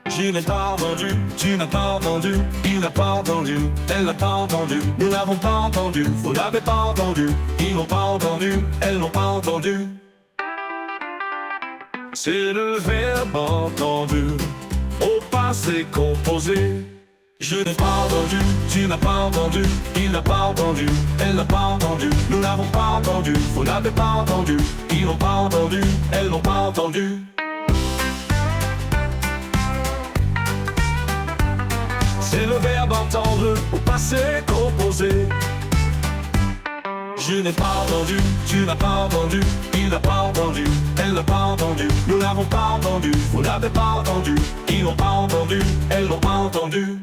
Je n'ai pas entendu, tu n'as pas entendu, il n'a pas entendu, elle n'a pas entendu, nous n'avons pas entendu, vous n'avez pas entendu, ils n'ont pas entendu, elles n'ont pas entendu. C'est le verbe entendu, au passé composé. Je n'ai pas entendu, tu n'as pas entendu, il n'a pas entendu, elle n'a pas entendu, nous n'avons pas entendu, vous n'avez pas entendu, ils n'ont pas entendu, elles n'ont pas entendu. C'est le verbe entendre au passé composé. Je n'ai pas entendu, tu n'as pas entendu, il n'a pas entendu, elle n'a pas entendu, nous n'avons pas entendu, vous n'avez pas entendu, ils n'ont pas entendu, elles n'ont pas entendu.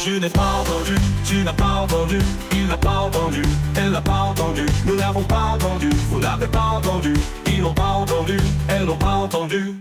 Je n'ai pas entendu, tu n'as pas entendu, il n'a pas entendu, elle n'a pas entendu, nous n'avons pas entendu, vous n'avez pas entendu, ils n'ont pas entendu, elles n'ont pas entendu.